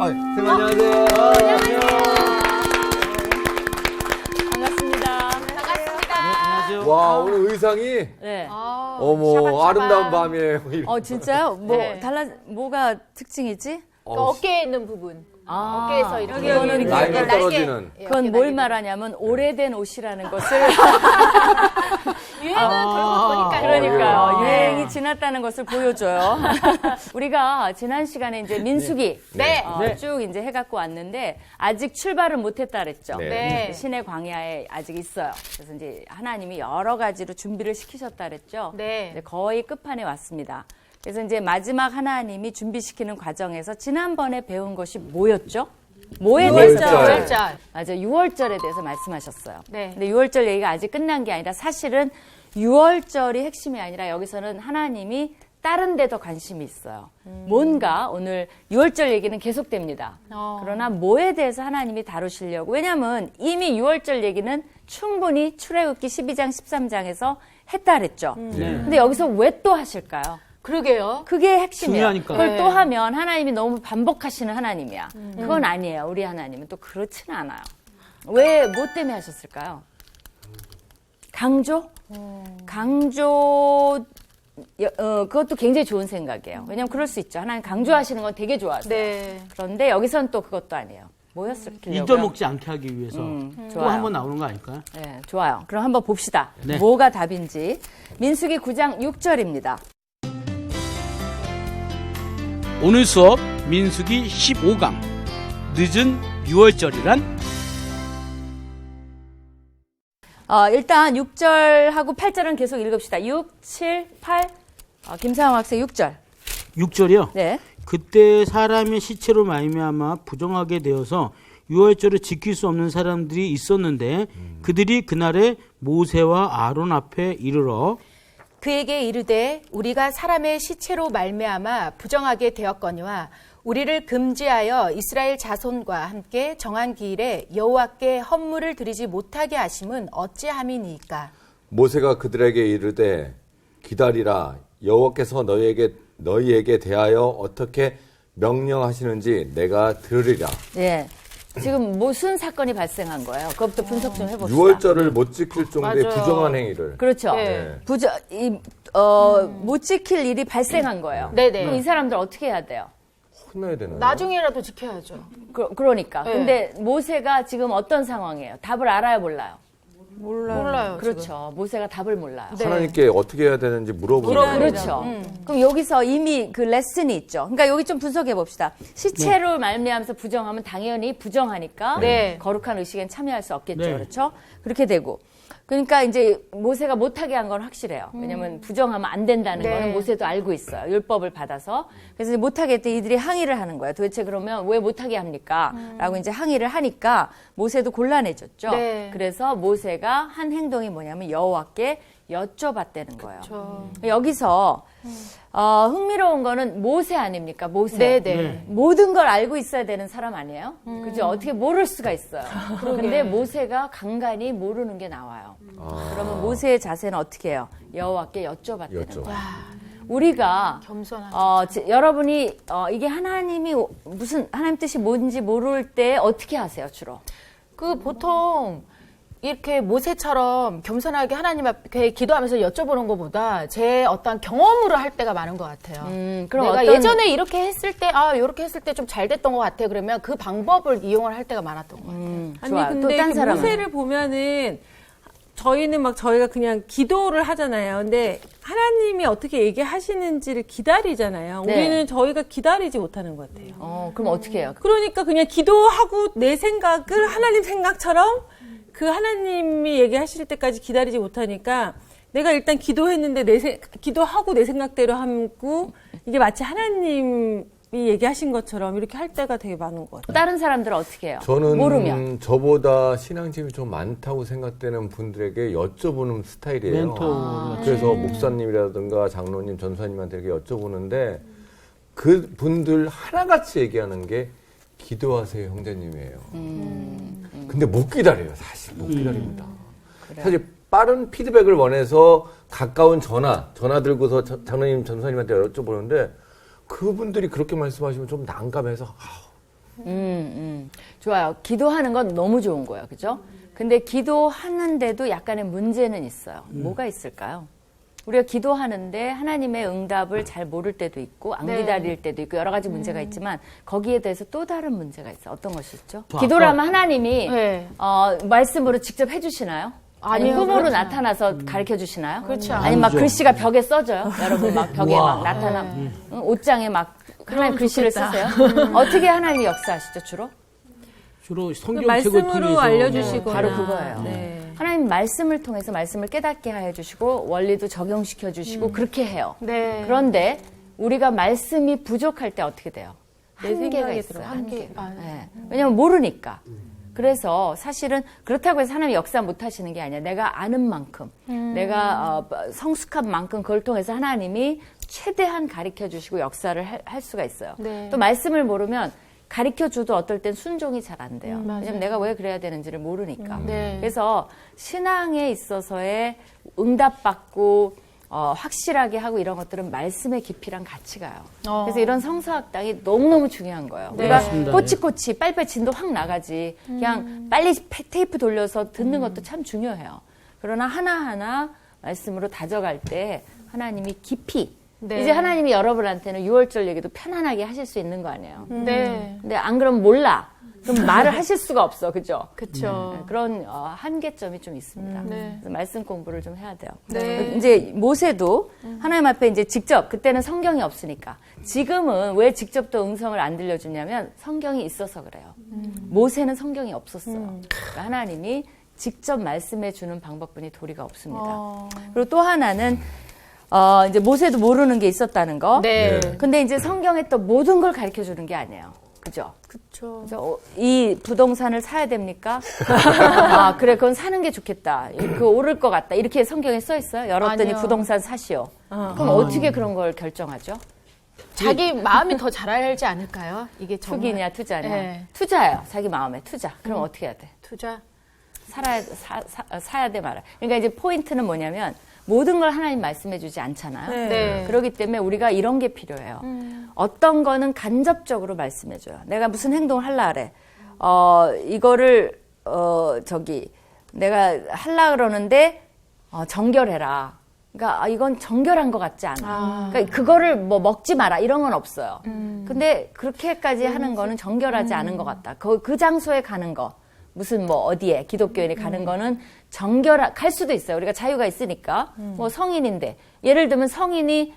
선생님 안녕하세요. 반갑습니다. 안녕하세요. 와, 오늘 의상이 네. 어머 샤방샤방. 아름다운 밤이에요. 진짜요? 뭐 네. 뭐가 특징이지? 어깨에 있는 부분. 어깨에서 이렇게 그거는 날개 떨어지는. 그건 뭘 말하냐면 오래된 옷이라는 것을 유행은 돌고 보니까 그러니까요. 네. 유행이 지났다는 것을 보여줘요. 우리가 지난 시간에 이제 민수기 네. 쭉 이제 해갖고 왔는데 아직 출발을 못했다 그랬죠. 네. 네. 신의 광야에 아직 있어요. 그래서 이제 하나님이 여러 가지로 준비를 시키셨다 그랬죠. 네. 이제 거의 끝판에 왔습니다. 그래서 이제 마지막 하나님이 준비시키는 과정에서 지난번에 배운 것이 뭐였죠? 뭐에 대해서? 유월절. 유월절. 맞아요. 6월절에 대해서 말씀하셨어요. 네. 근데 6월절 얘기가 아직 끝난 게 아니라 사실은 6월절이 핵심이 아니라 여기서는 하나님이 다른 데 더 관심이 있어요. 뭔가 오늘 6월절 얘기는 계속됩니다. 그러나 뭐에 대해서 하나님이 다루시려고. 왜냐하면 이미 6월절 얘기는 충분히 출애굽기 12장, 13장에서 했다 그랬죠. 근데 여기서 왜 또 하실까요? 그러게요. 그게 핵심이에요. 중요하니까. 그걸 네. 또 하면 하나님이 너무 반복하시는 하나님이야. 그건 아니에요. 우리 하나님은 또 그렇지는 않아요. 왜, 뭐 때문에 하셨을까요? 강조? 강조, 그것도 굉장히 좋은 생각이에요. 왜냐면 그럴 수 있죠. 하나님 강조하시는 건 되게 좋아하세요. 네. 그런데 여기선 또 그것도 아니에요. 뭐였을까요? 잊어먹지 않게 하기 위해서 또 좋아요. 한 번 나오는 거 아닐까요? 네, 좋아요. 그럼 한번 봅시다. 네. 뭐가 답인지. 민수기 9장 6절입니다. 오늘 수업 민수기 15강 늦은 6월절이란 일단 6절하고 8절은 계속 읽읍시다. 6, 7, 8. 김상황 학생 6절. 6절이요. 네. 그때 사람의 시체로 말미암아 부정하게 되어서 6월절을 지킬 수 없는 사람들이 있었는데 그들이 그날에 모세와 아론 앞에 이르러 그에게 이르되 우리가 사람의 시체로 말미암아 부정하게 되었거니와 우리를 금지하여 이스라엘 자손과 함께 정한 기일에 여호와께 헌물을 드리지 못하게 하심은 어찌함이니까. 모세가 그들에게 이르되 기다리라 여호와께서 너희에게 대하여 어떻게 명령하시는지 내가 들으리라. 예. 지금 무슨 사건이 발생한 거예요? 그것부터 분석 좀 해봅시다. 6월절을 못 지킬 정도의 맞아요. 부정한 행위를. 그렇죠. 네. 못 지킬 일이 발생한 거예요. 네네. 그럼 이 사람들 어떻게 해야 돼요? 혼나야 되나요? 나중에라도 지켜야죠. 그러니까. 네. 근데 모세가 지금 어떤 상황이에요? 답을 알아요, 몰라요? 몰라요. 그렇죠. 모세가 답을 몰라요. 네. 하나님께 어떻게 해야 되는지 물어보는 그렇죠. 그럼 여기서 이미 그 레슨이 있죠. 그러니까 여기 좀 분석해 봅시다. 시체로 말미암아서 부정하면 당연히 부정하니까 네. 거룩한 의식엔 참여할 수 없겠죠. 네. 그렇죠? 그렇게 되고. 그러니까 이제 모세가 못하게 한 건 확실해요. 왜냐면 부정하면 안 된다는 네. 거는 모세도 알고 있어요. 율법을 받아서. 그래서 이제 못하게 했더니 이들이 항의를 하는 거예요. 도대체 그러면 왜 못하게 합니까? 라고 이제 항의를 하니까 모세도 곤란해졌죠. 네. 그래서 모세가 한 행동이 뭐냐면 여호와께 여쭤봤다는 거예요. 그렇죠. 여기서 흥미로운 거는 모세 아닙니까? 모세. 네네. 모든 걸 알고 있어야 되는 사람 아니에요? 그죠? 어떻게 모를 수가 있어요. 근데 모세가 간간히 모르는 게 나와요. 그러면 모세의 자세는 어떻게 해요? 여호와께 여쭤봤다는 여쭤. 거예요. 우리가 겸손하죠. 여러분이 이게 하나님이 무슨 하나님 뜻이 뭔지 모를 때 어떻게 하세요, 주로? 그 보통 이렇게 모세처럼 겸손하게 하나님 앞에 기도하면서 여쭤보는 것보다 제 어떤 경험으로 할 때가 많은 것 같아요. 그럼 내가 어떤- 예전에 이렇게 했을 때, 이렇게 했을 때 좀 잘 됐던 것 같아. 그러면 그 방법을 이용을 할 때가 많았던 것 같아요. 아니 좋아요. 근데 또 딴 이렇게 사람은? 모세를 보면은 저희는 막 저희가 그냥 기도를 하잖아요. 근데 하나님이 어떻게 얘기하시는지를 기다리잖아요. 네. 우리는 저희가 기다리지 못하는 것 같아요. 그럼 어떻게 해요? 그러니까 그냥 기도하고 내 생각을 하나님 생각처럼 그 하나님이 얘기하실 때까지 기다리지 못하니까 내가 일단 기도했는데 기도하고 내 생각대로 하고 이게 마치 하나님이 얘기하신 것처럼 이렇게 할 때가 되게 많은 것 같아요. 다른 사람들은 어떻게 해요? 저는 모르면. 저보다 신앙심이 좀 많다고 생각되는 분들에게 여쭤보는 스타일이에요. 멘토. 그래서 목사님이라든가 장로님, 전사님한테 이렇게 여쭤보는데 그 분들 하나같이 얘기하는 게 기도하세요, 형제님이에요. 근데 못 기다려요, 사실. 못 기다립니다. 사실 빠른 피드백을 원해서 가까운 전화 들고서 장로님, 전사님한테 여쭤보는데 그분들이 그렇게 말씀하시면 좀 난감해서 좋아요. 기도하는 건 너무 좋은 거예요. 그죠? 근데 기도하는데도 약간의 문제는 있어요. 뭐가 있을까요? 우리가 기도하는데 하나님의 응답을 잘 모를 때도 있고 안 네. 기다릴 때도 있고 여러 가지 문제가 있지만 거기에 대해서 또 다른 문제가 있어요. 어떤 것이 있죠? 저 기도를 아까- 하면 하나님이 네. 말씀으로 직접 해주시나요? 아니 아니요, 꿈으로 그렇지 나타나서 가르쳐 주시나요? 그렇죠. 아니면 막 아니죠. 글씨가 벽에 써져요? 여러분 막 벽에 우와. 막 나타나 응, 옷장에 막 하나님 글씨를 쓰세요? 어떻게 하나님이 역사하시죠 주로? 주로 성경책을 말씀으로 통해서 알려주시고 바로 그거예요. 네. 하나님 말씀을 통해서 말씀을 깨닫게 하여 주시고 원리도 적용시켜 주시고 그렇게 해요. 네. 그런데 우리가 말씀이 부족할 때 어떻게 돼요? 내 한계가 생각에 있어요. 들어, 한계가. 네. 왜냐면 모르니까. 그래서 사실은 그렇다고 해서 하나님이 역사 못 하시는 게 아니야. 내가 아는 만큼, 내가 성숙한 만큼 그걸 통해서 하나님이 최대한 가르쳐 주시고 역사를 할 수가 있어요. 네. 또 말씀을 모르면 가르쳐 줘도 어떨 땐 순종이 잘 안 돼요. 왜냐면 내가 왜 그래야 되는지를 모르니까. 네. 그래서 신앙에 있어서의 응답받고 확실하게 하고 이런 것들은 말씀의 깊이랑 같이 가요. 그래서 이런 성서학당이 너무너무 중요한 거예요. 우리가 맞습니다. 꼬치꼬치 빨리빨리 진도 확 나가지. 그냥 빨리 테이프 돌려서 듣는 것도 참 중요해요. 그러나 하나하나 말씀으로 다져갈 때 하나님이 깊이 네. 이제 하나님이 여러분한테는 6월절 얘기도 편안하게 하실 수 있는 거 아니에요. 네. 근데 안 그러면 몰라. 그럼 말을 하실 수가 없어. 그죠? 그렇죠. 그런 한계점이 좀 있습니다. 네. 그래서 말씀 공부를 좀 해야 돼요. 네. 이제 모세도 하나님 앞에 이제 직접 그때는 성경이 없으니까 지금은 왜 직접 또 음성을 안 들려주냐면 성경이 있어서 그래요. 모세는 성경이 없었어요. 그러니까 하나님이 직접 말씀해 주는 방법뿐이 도리가 없습니다. 그리고 또 하나는 이제 모세도 모르는 게 있었다는 거. 네. 근데 이제 성경에 또 모든 걸 가르쳐 주는 게 아니에요. 그죠? 그렇죠. 그래서 이 부동산을 사야 됩니까? 아, 그래, 그건 사는 게 좋겠다. 그거 오를 것 같다. 이렇게 성경에 써 있어요. 열었더니 아니요. 부동산 사시오. 그럼 어떻게 그런 걸 결정하죠? 자기 마음이 더 잘 알지 않을까요? 이게 정말. 투기냐, 투자냐? 네. 투자예요. 자기 마음에 투자. 그럼 어떻게 해야 돼? 투자. 사야 돼 말아. 그러니까 이제 포인트는 뭐냐면 모든 걸 하나님 말씀해 주지 않잖아요. 네. 그렇기 때문에 우리가 이런 게 필요해요. 어떤 거는 간접적으로 말씀해 줘요. 내가 무슨 행동을 하려 그래. 이거를 내가 하려 그러는데 정결해라. 그러니까 이건 정결한 것 같지 않아. 그러니까 그거를 뭐 먹지 마라 이런 건 없어요. 근데 그렇게까지 하는 거는 정결하지 않은 것 같다. 그 장소에 가는 거. 무슨 뭐 어디에 기독교인이 가는 거는 갈 수도 있어요. 우리가 자유가 있으니까. 뭐 성인인데 예를 들면 성인이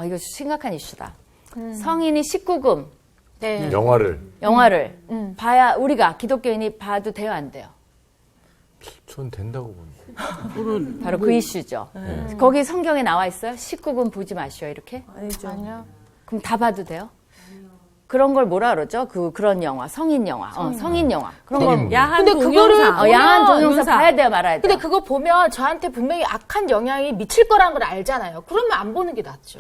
이거 심각한 이슈다. 성인이 19금 네. 영화를 봐야 우리가 기독교인이 봐도 돼요, 안 돼요? 전 된다고 봅니다. 바로 그 이슈죠. 거기 성경에 나와 있어요? 19금 보지 마시오 이렇게? 아니요. 그럼 다 봐도 돼요? 그런 걸 뭐라 그러죠? 그런 영화, 성인 영화, 성인 영화. 그런 걸 야한 근데 그거를 동영상. 야한 동영상 봐야 돼요, 말아야 돼요? 근데 그거 보면 저한테 분명히 악한 영향이 미칠 거라는 걸 알잖아요. 그러면 안 보는 게 낫죠.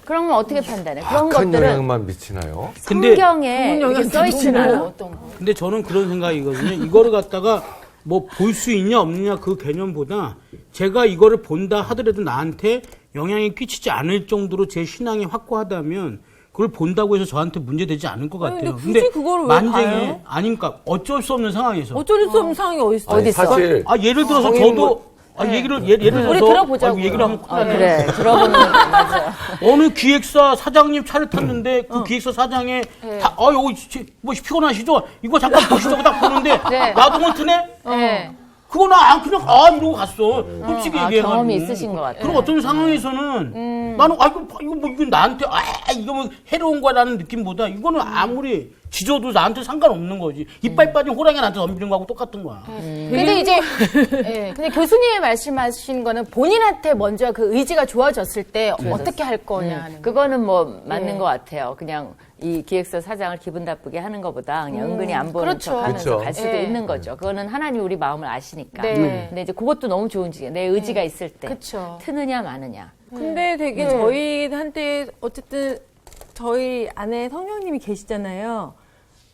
그런 건 어떻게 판단해? 그런 악한 것들은 영향만 미치나요? 근데 성경에 이렇게 써 있지나요? 어떤 거? 근데 저는 그런 생각이거든요. 이거를 갖다가 뭐 볼 수 있냐 없느냐 그 개념보다 제가 이거를 본다 하더라도 나한테 영향이 끼치지 않을 정도로 제 신앙이 확고하다면 그걸 본다고 해서 저한테 문제되지 않을 것 아니, 같아요. 근데 굳이 그거를 왜 봐요? 아니니까 어쩔 수 없는 상황에서. 어쩔 수 없는 상황이 어디 있어? 어디 있어? 사실 예를 들어서 성인 저도 예를 들어서 우리 들어보자고요. 얘기를 하면 큰일 나네. 그래, 들어보는 거 맞아요. 어느 기획사 사장님 차를 탔는데 그 기획사 사장이 여기 뭐 피곤하시죠? 이거 잠깐 보시자고 딱 보는데 네. 나도 트네? 네. 그거는 그냥 이러고 갔어. 솔직히 얘기해가지고. 경험이 있으신 것 같아요. 그럼 어떤 상황에서는 나는 이거 나한테 이거 뭐 해로운 거라는 느낌보다 이거는 아무리 지져도 나한테 상관없는 거지. 이빨 빠진 호랑이 나한테 덤비는 거하고 똑같은 거야. 근데 이제 근데 교수님이 말씀하신 거는 본인한테 먼저 그 의지가 좋아졌을 때 어떻게 할 거냐는. 그거는 뭐 맞는 것 같아요. 그냥 이 기획사 사장을 기분 나쁘게 하는 것보다 그냥 은근히 안 보는 그렇죠. 척하면서 그렇죠. 갈 수도 네. 있는 거죠. 그거는 하나님 우리 마음을 아시니까. 네. 근데 이제 그것도 너무 좋은 지경. 내 의지가 있을 때 그쵸. 트느냐 마느냐. 근데 되게 저희한테 어쨌든 저희 안에 성령님이 계시잖아요.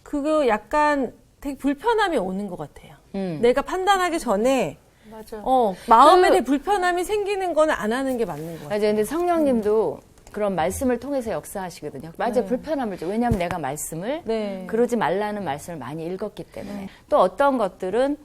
그거 약간 되게 불편함이 오는 것 같아요. 내가 판단하기 전에 맞아. 마음에 대해 불편함이 생기는 거는 안 하는 게 맞는 것 같아요. 맞아요. 근데 성령님도 그런 말씀을 통해서 역사하시거든요. 맞아요. 불편함을 줘. 왜냐하면 내가 말씀을 네. 그러지 말라는 말씀을 많이 읽었기 때문에. 또 어떤 것들은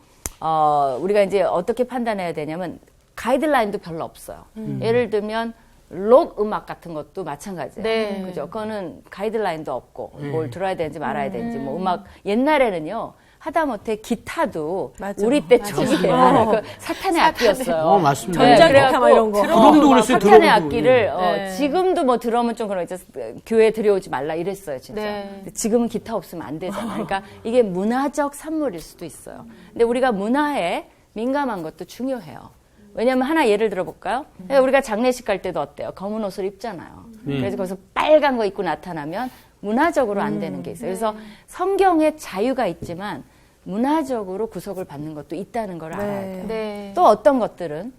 우리가 이제 어떻게 판단해야 되냐면 가이드라인도 별로 없어요. 예를 들면 록 음악 같은 것도 마찬가지예요. 네. 그죠? 그거는 가이드라인도 없고 뭘 들어야 되는지 말아야 되는지 뭐 음악 옛날에는요. 하다못해 기타도 맞아. 우리 때 초기에 그 사탄의 악기였어요. 맞습니다. 전자기타 막 이런 거. 드럼도 그랬어요, 사탄의 드럼도. 악기를 네. 지금도 뭐 드럼은 좀 그런 이제 교회 들여오지 말라 이랬어요, 진짜. 네. 근데 지금은 기타 없으면 안 되잖아요. 그러니까 이게 문화적 산물일 수도 있어요. 근데 우리가 문화에 민감한 것도 중요해요. 왜냐하면 하나 예를 들어볼까요? 우리가 장례식 갈 때도 어때요? 검은 옷을 입잖아요. 그래서 거기서 빨간 거 입고 나타나면 문화적으로 안 되는 게 있어요. 그래서 성경에 자유가 있지만 문화적으로 구속을 받는 것도 있다는 걸 알아야 돼요. 네. 또 어떤 것들은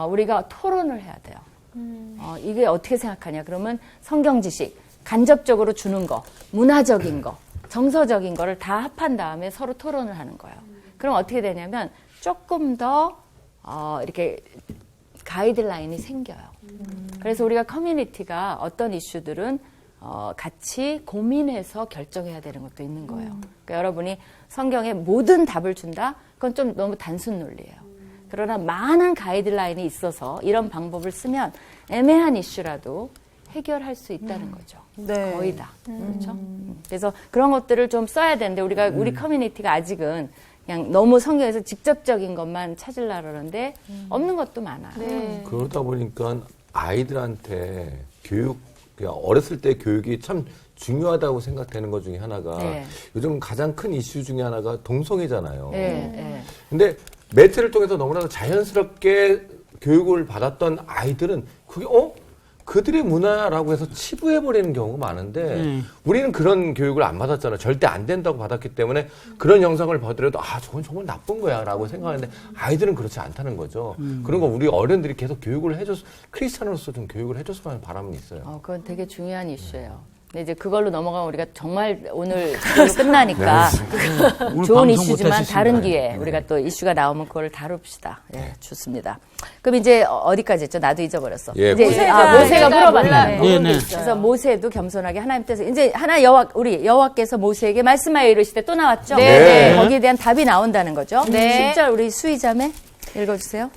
우리가 토론을 해야 돼요. 이게 어떻게 생각하냐? 그러면 성경 지식, 간접적으로 주는 거, 문화적인 거, 정서적인 거를 다 합한 다음에 서로 토론을 하는 거예요. 그럼 어떻게 되냐면 조금 더 이렇게 가이드라인이 생겨요. 그래서 우리가 커뮤니티가 어떤 이슈들은 같이 고민해서 결정해야 되는 것도 있는 거예요. 그러니까 여러분이 성경에 모든 답을 준다? 그건 좀 너무 단순 논리예요. 그러나 많은 가이드라인이 있어서 이런 방법을 쓰면 애매한 이슈라도 해결할 수 있다는 거죠. 네. 거의 다. 그렇죠? 그래서 그런 것들을 좀 써야 되는데 우리 커뮤니티가 아직은 그냥 너무 성경에서 직접적인 것만 찾으려고 그러는데 없는 것도 많아요. 네. 그러다 보니까 아이들한테 어렸을 때 교육이 참 중요하다고 생각되는 것 중에 하나가 네. 요즘 가장 큰 이슈 중에 하나가 동성애잖아요. 네. 근데 매체를 통해서 너무나도 자연스럽게 교육을 받았던 아이들은 그게 그들의 문화라고 해서 치부해버리는 경우가 많은데 우리는 그런 교육을 안 받았잖아요. 절대 안 된다고 받았기 때문에 그런 영상을 보더라도 저건 정말 나쁜 거야 라고 생각하는데 아이들은 그렇지 않다는 거죠. 그런 거 우리 어른들이 계속 교육을 크리스찬으로서 좀 교육을 해줬으면 바람은 있어요. 그건 되게 중요한 이슈예요. 근데 이제 그걸로 넘어가면 우리가 정말 오늘 그걸로 끝나니까 오늘 좋은 방송 이슈지만 못하셨습니다. 다른 기회에 우리가 또 이슈가 나오면 그걸 다룹시다. 예, 좋습니다. 그럼 이제 어디까지 했죠? 나도 잊어버렸어. 예, 이제 모세가 물어봤나요? 네, 네. 그래서 모세도 겸손하게 하나님 뜻에 이제 우리 여호와께서 모세에게 말씀하여 이르시되 또 나왔죠? 네. 거기에 대한 답이 나온다는 거죠. 네. 10절 우리 수희자매 읽어주세요.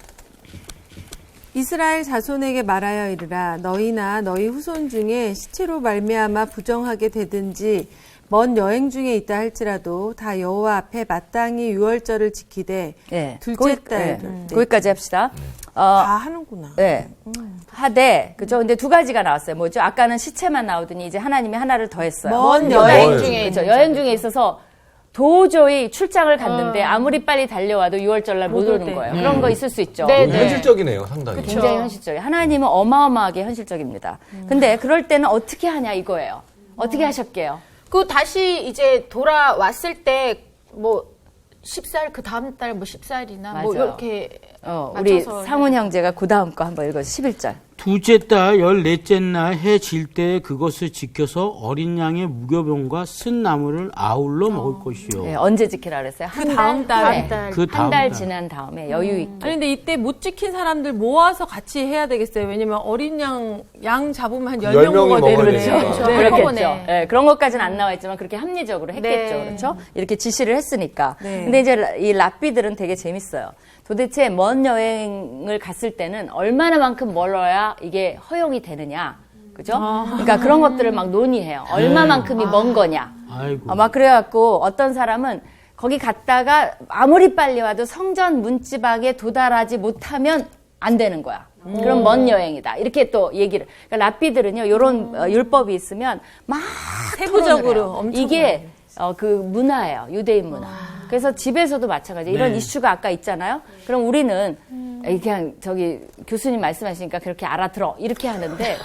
이스라엘 자손에게 말하여 이르라 너희나 너희 후손 중에 시체로 말미암아 부정하게 되든지 먼 여행 중에 있다 할지라도 다 여호와 앞에 마땅히 유월절을 지키되 둘째 달 거기까지 합시다. 다 하는구나. 네. 하되, 그죠? 근데 두 가지가 나왔어요. 뭐죠? 아까는 시체만 나오더니 이제 하나님이 하나를 더 했어요. 먼 여행 중에 그죠? 여행 중에 있어서 도저히 출장을 갔는데 아무리 빨리 달려와도 6월절 날 못 오는 거예요. 그런 거 있을 수 있죠. 네, 네. 현실적이네요, 상당히. 굉장히 현실적이에요. 하나님은 어마어마하게 현실적입니다. 근데 그럴 때는 어떻게 하냐 이거예요. 어떻게 하셨게요? 그 다시 이제 돌아왔을 때 뭐 10살 그 다음 달 뭐 10살이나 뭐 맞아요. 이렇게 우리 맞춰서 상훈 형제가 그 다음 거 한번 읽어주세요. 11절. 둘째 달 14째 날 해 질 때 그것을 지켜서 어린 양의 무교병과 쓴 나물을 아울러 먹을 것이요. 네, 언제 지키라 그랬어요? 그 다음 달에. 그 다음 한 달 달. 지난 다음에 여유 있게. 아니 근데 이때 못 지킨 사람들 모아서 같이 해야 되겠어요. 왜냐면 어린 양 잡으면 한 10명 10명이 먹어야 먹어야 되는데. 되니까. 네. 그렇겠죠. 한꺼번에. 네, 그런 것까지는 안 나와 있지만 그렇게 합리적으로 했겠죠. 네. 그렇죠? 이렇게 지시를 했으니까. 네. 근데 이제 이 랍비들은 되게 재밌어요. 도대체 먼 여행을 갔을 때는 얼마나만큼 멀어야 이게 허용이 되느냐. 그죠? 그러니까 그런 것들을 막 논의해요. 얼마만큼이 먼 거냐. 아이고. 막 그래갖고 어떤 사람은 거기 갔다가 아무리 빨리 와도 성전 문지방에 도달하지 못하면 안 되는 거야. 그럼 먼 여행이다. 이렇게 또 얘기를. 그러니까 랍비들은요, 이런 율법이 있으면 막 세부적으로 토론을 해요. 엄청 이게 그 문화예요. 유대인 문화. 그래서 집에서도 마찬가지예요. 이런 네. 이슈가 아까 있잖아요. 그럼 우리는 그냥 교수님 말씀하시니까 그렇게 알아들어. 이렇게 하는데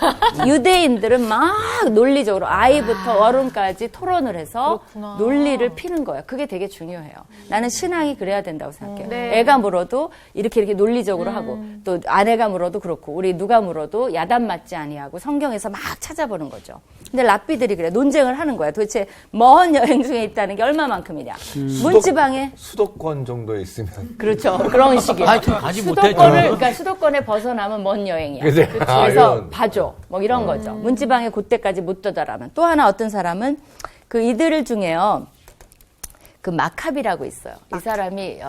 유대인들은 막 논리적으로 아이부터 어른까지 토론을 해서 논리를 피는 거예요. 그게 되게 중요해요. 나는 신앙이 그래야 된다고 생각해요. 네. 애가 물어도 이렇게 논리적으로 하고 또 아내가 물어도 그렇고 우리 누가 물어도 야단 맞지 아니하고 성경에서 막 찾아보는 거죠. 근데 랍비들이 그래 논쟁을 하는 거야. 도대체 먼 여행 중에 있다는 게 얼마만큼이냐. 문지방에 수도권 정도에 있으면 그렇죠. 그런 식이에요. 아직 못 그러니까 수도권에 벗어나면 먼 여행이야. 그치? 그래서 아, 이런. 봐줘. 뭐 이런 거죠. 문지방에 그때까지 못 도달하면. 또 하나 어떤 사람은 그 이들 중에요. 그 마캅이라고 있어요. 이 사람이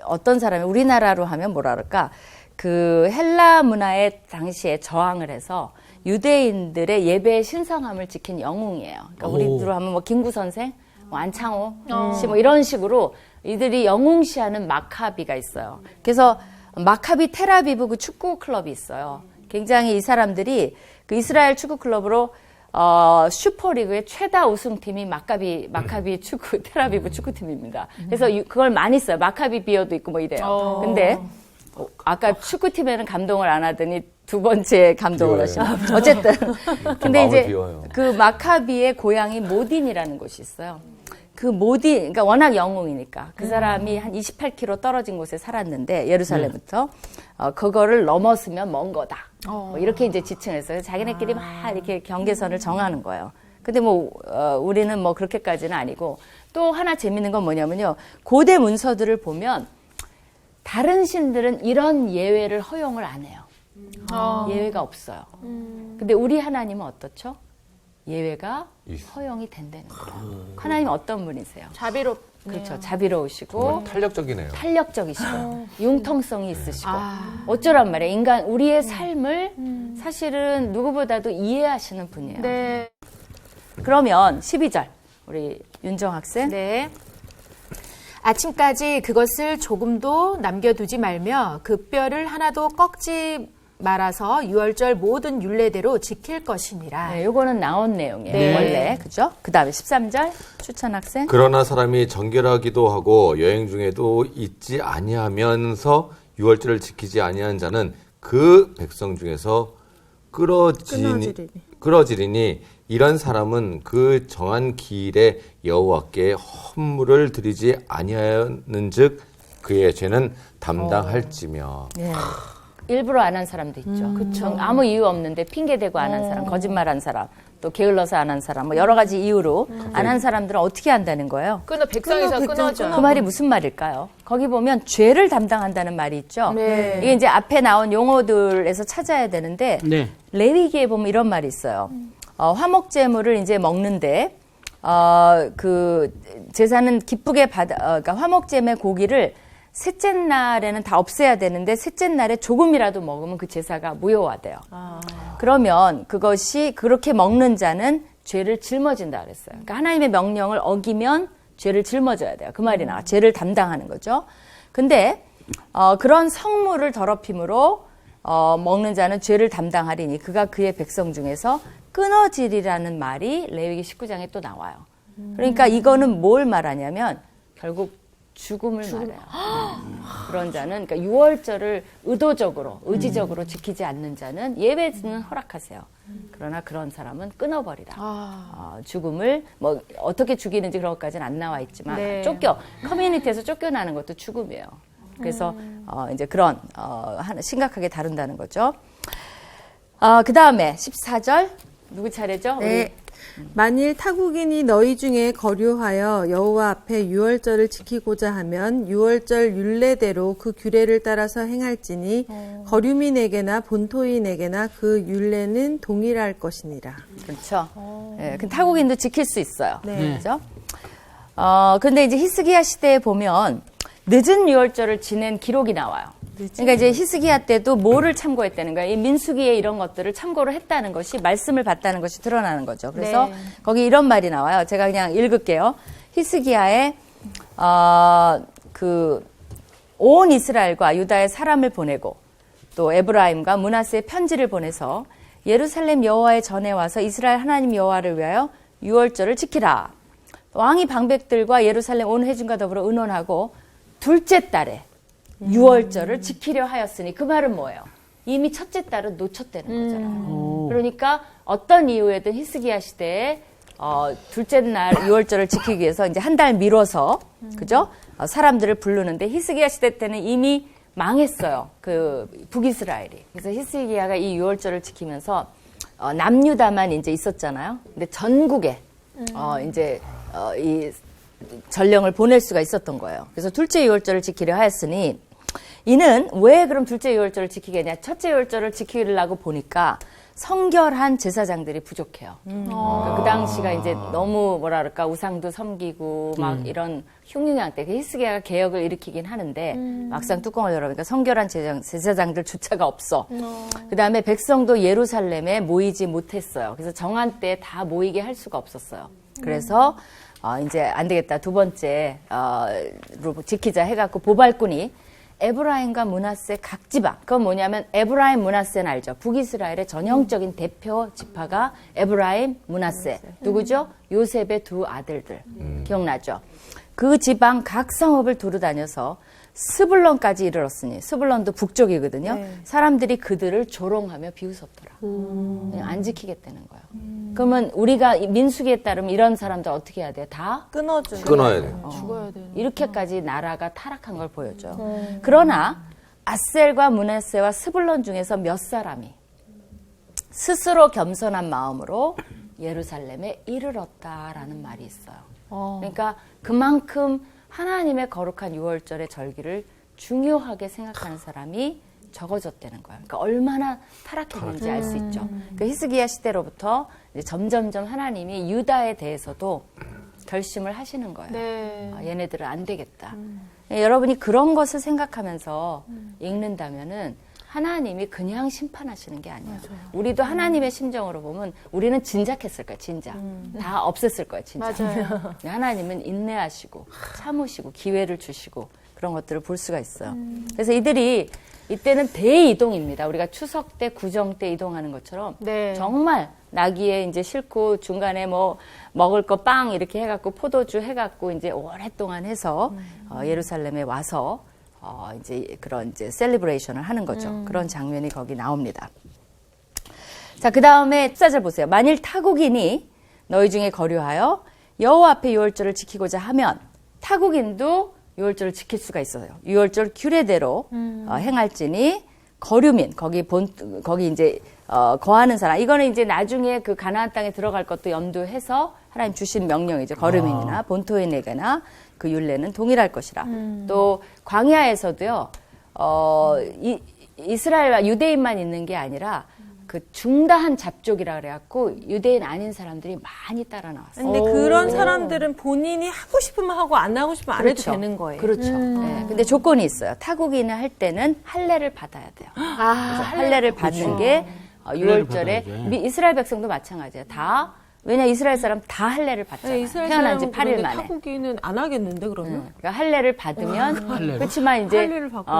어떤 사람이 우리나라로 하면 뭐라 그럴까? 그 헬라 문화에 당시에 저항을 해서 유대인들의 예배의 신성함을 지킨 영웅이에요. 그러니까 우리들로 하면 뭐 김구 선생, 뭐 안창호 씨 뭐 이런 식으로 이들이 영웅시하는 마카비가 있어요. 그래서 마카비 테라비브 그 축구 클럽이 있어요. 굉장히 이 사람들이 그 이스라엘 축구 클럽으로 슈퍼리그의 최다 우승팀이 마카비 축구 테라비브 축구팀입니다. 그래서 그걸 많이 써요. 마카비 비어도 있고 뭐 이래요. 근데 아까 축구팀에는 감동을 안 하더니 두 번째 감동을 하시네. 어쨌든. 근데 이제 비워요. 그 마카비의 고향이 모딘이라는 곳이 있어요. 그 모딘, 그러니까 워낙 영웅이니까 그 사람이 한 28km 떨어진 곳에 살았는데 예루살렘부터 그거를 넘었으면 먼 거다. 뭐 이렇게 이제 지칭했어요. 자기네끼리 막 이렇게 경계선을 정하는 거예요. 근데 뭐 우리는 뭐 그렇게까지는 아니고 또 하나 재밌는 건 뭐냐면요. 고대 문서들을 보면 다른 신들은 이런 예외를 허용을 안 해요. 예외가 없어요. 근데 우리 하나님은 어떻죠? 예외가 허용이 된다는 거예요. 하나님은 어떤 분이세요? 그렇죠. 자비로우시고 탄력적이네요. 탄력적이시고 융통성이 있으시고 어쩌란 말이에요. 인간 우리의 삶을 사실은 누구보다도 이해하시는 분이에요. 네. 그러면 12절 우리 윤정 학생. 네. 아침까지 그것을 조금도 남겨두지 말며 그 뼈를 하나도 꺾지 말아서 유월절 모든 율례대로 지킬 것이니라. 네, 요거는 나온 내용이에요. 네. 원래 그죠? 그 다음에 13절 추천 학생. 그러나 사람이 정결하기도 하고 여행 중에도 있지 아니하면서 유월절을 지키지 아니한 자는 그 백성 중에서 끌어지리니 이런 사람은 그 정한 기일에 여호와께 헌물을 드리지 아니하였는즉 그의 죄는 담당할지며. 네. 일부러 안 한 사람도 있죠. 그쵸. 아무 이유 없는데 핑계대고 안 한 사람, 거짓말한 사람, 또 게을러서 안 한 사람, 뭐 여러 가지 이유로 안 한 사람들은 어떻게 한다는 거예요? 백성에서 끊어져. 그 말이 무슨 말일까요? 거기 보면 죄를 담당한다는 말이 있죠. 네. 이게 이제 앞에 나온 용어들에서 찾아야 되는데 네. 레위기에 보면 이런 말이 있어요. 화목제물을 이제 먹는데 그 제사는 기쁘게 그러니까 화목제의 고기를 셋째 날에는 다 없애야 되는데 셋째 날에 조금이라도 먹으면 그 제사가 무효화돼요. 그러면 그것이 그렇게 먹는 자는 죄를 짊어진다 그랬어요. 그러니까 하나님의 명령을 어기면 죄를 짊어져야 돼요. 그 말이 나와. 죄를 담당하는 거죠. 근데 그런 성물을 더럽힘으로 먹는 자는 죄를 담당하리니 그가 그의 백성 중에서 끊어지리라는 말이 레위기 19장에 또 나와요. 그러니까 이거는 뭘 말하냐면 결국 죽음을 말해요. 그런 자는 그러니까 유월절을 의지적으로 지키지 않는 자는 예배는 허락하세요. 그러나 그런 사람은 끊어버리라. 죽음을 뭐 어떻게 죽이는지 그런 것까지는 안 나와 있지만 네. 커뮤니티에서 쫓겨나는 것도 죽음이에요. 그래서 이제 그런 하나 심각하게 다룬다는 거죠. 그 다음에 14절 누구 차례죠? 네. 만일 타국인이 너희 중에 거류하여 여호와 앞에 유월절을 지키고자 하면 유월절 율례대로 그 규례를 따라서 행할지니 거류민에게나 본토인에게나 그 율례는 동일할 것이니라. 그렇죠. 예, 그 타국인도 지킬 수 있어요. 네. 그렇죠? 근데 이제 히스기야 시대에 보면 늦은 유월절을 지낸 기록이 나와요. 그러니까 이제 히스기야 때도 뭐를 참고했다는 거예요. 이 민수기에 이런 것들을 참고를 했다는 것이 말씀을 봤다는 것이 드러나는 거죠. 그래서 네. 거기 이런 말이 나와요. 제가 그냥 읽을게요. 히스기야에 그 온 이스라엘과 유다의 사람을 보내고 또 에브라임과 므낫세의 편지를 보내서 예루살렘 여호와의 전에 와서 이스라엘 하나님 여호와를 위하여 유월절을 지키라. 왕이 방백들과 예루살렘 온 회중과 더불어 의논하고 둘째 달에 유월절을 지키려 하였으니 그 말은 뭐예요? 이미 첫째 달은 놓쳤다는 거잖아요. 그러니까 어떤 이유에든 히스기야 시대에 둘째 날 유월절을 지키기 위해서 이제 한 달 미뤄서 그죠? 사람들을 부르는데 히스기야 시대 때는 이미 망했어요. 그 북이스라엘이. 그래서 히스기야가 이 유월절을 지키면서 남유다만 이제 있었잖아요. 근데 전국에 이제 이 전령을 보낼 수가 있었던 거예요. 그래서 둘째 유월절을 지키려 하였으니 이는 왜 그럼 둘째 유월절을 지키겠냐? 첫째 유월절을 지키려고 보니까 성결한 제사장들이 부족해요. 그러니까 그 당시가 이제 너무 뭐라 그럴까 우상도 섬기고 막 이런 흉흉한 때 히스기야가 개혁을 일으키긴 하는데 막상 뚜껑을 열어보니까 성결한 제사장들조차가 없어. 그 다음에 백성도 예루살렘에 모이지 못했어요. 그래서 정한 때 다 모이게 할 수가 없었어요. 그래서 이제 안 되겠다. 두 번째로 지키자 해갖고 보발꾼이 에브라임과 므낫세 각 지방. 그건 뭐냐면 에브라임, 므낫세는 알죠. 북이스라엘의 전형적인 대표 지파가 에브라임, 므낫세. 누구죠? 요셉의 두 아들들. 기억나죠? 그 지방 각 성읍을 두루다녀서 스불론까지 이르렀으니 스불론도 북쪽이거든요. 사람들이 그들을 조롱하며 비웃었더라. 그냥 안 지키겠다는 거예요. 그러면 우리가 민수기에 따르면 이런 사람들 어떻게 해야 돼요? 다 끊어야 돼. 죽어야 돼. 이렇게까지 나라가 타락한 걸 보여줘요. 그러나 아셀과 므낫세와 스불론 중에서 몇 사람이 스스로 겸손한 마음으로 예루살렘에 이르렀다라는 말이 있어요. 그러니까 그만큼 하나님의 거룩한 유월절의 절기를 중요하게 생각하는 사람이 적어졌다는 거예요. 그러니까 얼마나 타락했는지 알 수 있죠. 그러니까 히스기야 시대로부터 이제 점점점 하나님이 유다에 대해서도 결심을 하시는 거예요. 네. 얘네들은 안 되겠다. 여러분이 그런 것을 생각하면서 읽는다면은 하나님이 그냥 심판하시는 게 아니에요. 우리도 하나님의 심정으로 보면 우리는 진작했을 거예요. 진작. 다 없앴을 거예요. 진작. 맞아요. 하나님은 인내하시고 참으시고 기회를 주시고 그런 것들을 볼 수가 있어요. 그래서 이들이 이때는 대이동입니다. 우리가 추석 때 구정 때 이동하는 것처럼 네. 정말 나귀에 이제 싣고 중간에 뭐 먹을 거 빵 이렇게 해갖고 포도주 해갖고 이제 오랫동안 해서 예루살렘에 와서 이제 그런 이제 셀리브레이션을 하는 거죠. 그런 장면이 거기 나옵니다. 자, 그 다음에 14절 보세요. 만일 타국인이 너희 중에 거류하여 여호와 앞에 유월절을 지키고자 하면 타국인도 유월절을 지킬 수가 있어요. 유월절 규례대로 행할지니 거류민 거기 이제 거하는 사람 이거는 이제 나중에 그 가나안 땅에 들어갈 것도 염두해서 하나님 주신 명령이죠. 거류민이나 본토인에게나 그 율례는 동일할 것이라. 또 광야에서도요. 이스라엘과 유대인만 있는 게 아니라 그 중다한 잡족이라 그래갖고 유대인 아닌 사람들이 많이 따라 나왔어요. 근데 그런 사람들은 본인이 하고 싶으면 하고 안 하고 싶으면 안 해도 되는 거예요. 그렇죠. 네. 근데 조건이 있어요. 타국인을 할 때는 할례를 받아야 돼요. 그래서 할례를 받는 게 유월절에 이스라엘 백성도 마찬가지예요. 다 왜냐 이스라엘 사람 다 할례를 받잖아요. 네, 이스라엘 태어난 지 사람은 8일 만에. 타국인은 안 하겠는데 그러면? 그러니까 할례를 받으면 그렇지만 이제 할례를 받고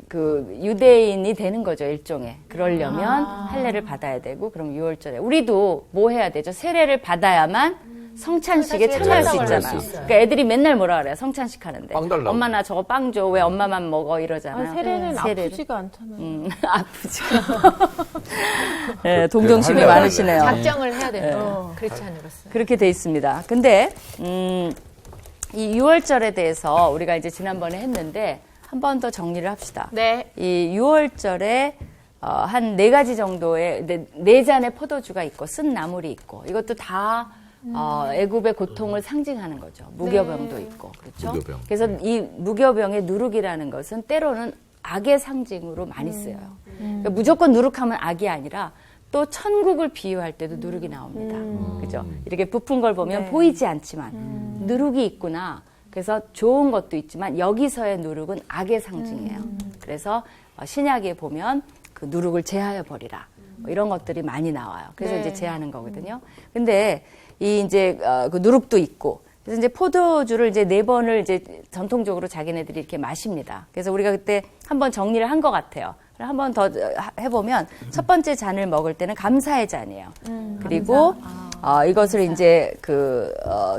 그 유대인이 되는 거죠 일종의. 그러려면 할례를 받아야 되고 그럼 유월절에 우리도 뭐 해야 되죠? 세례를 받아야만 성찬식에 참여할 수 있잖아요. 그러니까 애들이 맨날 뭐라 그래요? 성찬식 하는데. 빵 달라고. 엄마 나 저거 빵 줘. 왜 엄마만 먹어? 이러잖아요. 세례는 세례를. 아프지가 않잖아요. 아프지가. 네, 동정심이 할례가 많으시네요. 작정을 해야 되는 그렇지 않으로서. 그렇게 돼 있습니다. 근데 이 유월절에 대해서 우리가 이제 지난번에 했는데 한 번 더 정리를 합시다. 네. 이 유월절에 한 4가지 정도의 네 잔의 포도주가 있고 쓴 나물이 있고 이것도 다 애굽의 고통을 상징하는 거죠. 무교병도 있고 그렇죠. 무교병. 그래서 이 무교병의 누룩이라는 것은 때로는 악의 상징으로 많이 쓰여요. 그러니까 무조건 누룩하면 악이 아니라 또 천국을 비유할 때도 누룩이 나옵니다. 그죠? 이렇게 부푼 걸 보면 보이지 않지만 누룩이 있구나. 그래서 좋은 것도 있지만 여기서의 누룩은 악의 상징이에요. 그래서 신약에 보면 그 누룩을 제하여 버리라. 뭐 이런 것들이 많이 나와요. 그래서 이제 제하는 거거든요. 근데 이 이제 그 누룩도 있고 그래서 이제 포도주를 이제 4번을 이제 전통적으로 자기네들이 이렇게 마십니다. 그래서 우리가 그때 한번 정리를 한 것 같아요. 한 번 더 해보면 첫 번째 잔을 먹을 때는 감사의 잔이에요. 그리고 이것을 이제